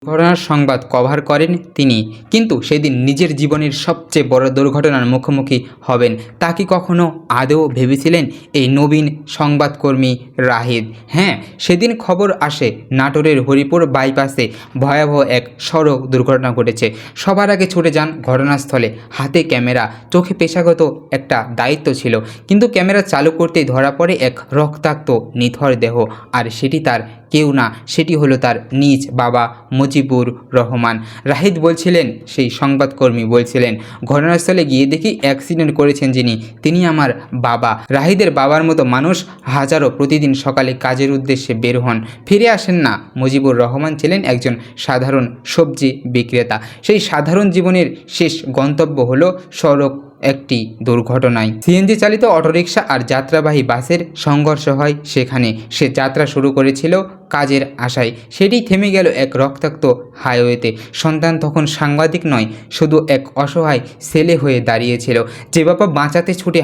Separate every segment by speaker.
Speaker 1: দুর্ঘটনার সংবাদ কভার করেন তিনি, কিন্তু সেদিন নিজের জীবনের সবচেয়ে বড় দুর্ঘটনার মুখোমুখি হবেন তা কি কখনো আদৌ ভেবেছিলেন এই নবীন সংবাদকর্মী রাহিদ? হ্যাঁ, সেদিন খবর আসে নাটোরের হরিপুর বাইপাসে ভয়াবহ এক সড়ক দুর্ঘটনা ঘটেছে। সবার আগে ছুটে যান ঘটনাস্থলে, হাতে ক্যামেরা, চোখে পেশাগত একটা দায়িত্ব ছিল, কিন্তু ক্যামেরা চালু করতেই ধরা পড়ে এক রক্তাক্ত নিথর দেহ। আর সেটি তার কেউ না, সেটি হলো তার নিজ বাবা মুজিবুর রহমান। রাহিদ বলছিলেন, সেই সংবাদকর্মী বলছিলেন, ঘটনাস্থলে গিয়ে দেখি অ্যাক্সিডেন্ট করেছেন যিনি, তিনি আমার বাবা। রাহিদের বাবার মতো মানুষ হাজারো প্রতিদিন সকালে কাজের উদ্দেশ্যে বের হন, ফিরে আসেন না। মুজিবুর রহমান ছিলেন একজন সাধারণ সবজি বিক্রেতা। সেই সাধারণ জীবনের শেষ গন্তব্য হলো সড়ক একটি দুর্ঘটনায়। সিএনজি চালিত অটোরিকশা আর যাত্রাবাহী বাসের সংঘর্ষ হয় সেখানে। সে যাত্রা শুরু করেছিল কাজের আশায়, সেটি থেমে গেল এক রক্তাক্ত হাইওয়েতে। সন্তান তখন সাংবাদিক নয়, শুধু এক অসহায় ছেলে হয়ে দাঁড়িয়েছিল। যে বাবা বাঁচাতে ছুটে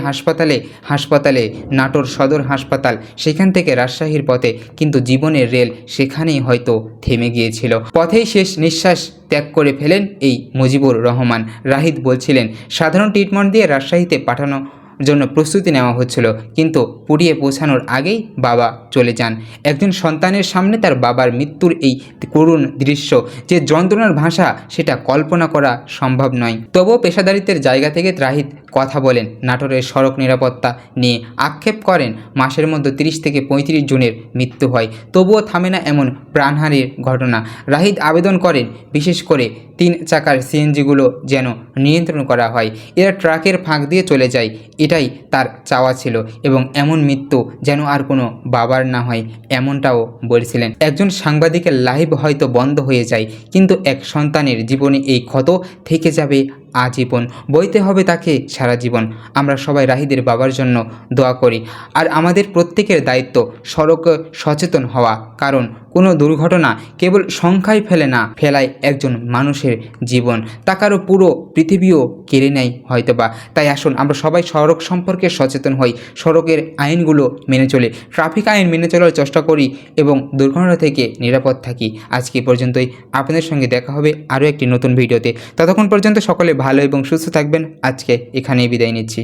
Speaker 1: হাসপাতালে নাটোর সদর হাসপাতাল, সেখান থেকে রাজশাহীর পথে, কিন্তু জীবনের রেল সেখানেই হয়তো থেমে গিয়েছিল। পথেই শেষ নিঃশ্বাস ত্যাগ করে ফেলেন এই মুজিবুর রহমান। রাহিদ বলছিলেন, সাধারণ ট্রিটমেন্ট দিয়ে রাজশাহীতে পাঠানো জন্য প্রস্তুতি নেওয়া হচ্ছিল, কিন্তু পুড়িয়ে পৌঁছানোর আগেই বাবা চলে যান। একজন সন্তানের সামনে তার বাবার মৃত্যুর এই করুণ দৃশ্য, যে যন্ত্রণার ভাষা সেটা কল্পনা করা সম্ভব নয়। তবুও পেশাদারিত্বের জায়গা থেকে রাহিদ কথা বলেন, নাটোরের সড়ক নিরাপত্তা নিয়ে আক্ষেপ করেন। মাসের মধ্যে 30 থেকে 35 জনের মৃত্যু হয়, তবুও থামে না এমন প্রাণহানির ঘটনা। রাহিদ আবেদন করেন, বিশেষ করে 3 চাকার সিএনজিগুলো যেন নিয়ন্ত্রণ করা হয়, এরা ট্রাকের ফাঁক দিয়ে চলে যায়, এটাই তার চাওয়া ছিল, এবং এমন মৃত্যু যেন আর কোনো বাবার না হয়, এমনটাও বলছিলেন। একজন সাংবাদিকের লাইভ হয়তো বন্ধ হয়ে যায়, কিন্তু এক সন্তানের জীবনে এই ক্ষত থেকে যাবে আজীবন, বইতে হবে তাকে সারা জীবন। আমরা সবাই রাহিদের বাবার জন্য দোয়া করি। আর আমাদের প্রত্যেকের দায়িত্ব সড়কে সচেতন হওয়া, কারণ কোনো দুর্ঘটনা কেবল সংখ্যায় ফেলায় একজন মানুষের জীবন, তা কারো পুরো পৃথিবীও কেড়ে নেয় হয়তোবা। তাই আসুন আমরা সবাই সড়ক সম্পর্কে সচেতন হই, সড়কের আইনগুলো মেনে চলে, ট্রাফিক আইন মেনে চলার চেষ্টা করি এবং দুর্ঘটনা থেকে নিরাপদ থাকি। আজকে পর্যন্তই, আপনাদের সঙ্গে দেখা হবে আরও একটি নতুন ভিডিওতে। ততক্ষণ পর্যন্ত সকলে ভালো এবং সুস্থ থাকবেন। আজকে এখানেই বিদায় নিচ্ছি।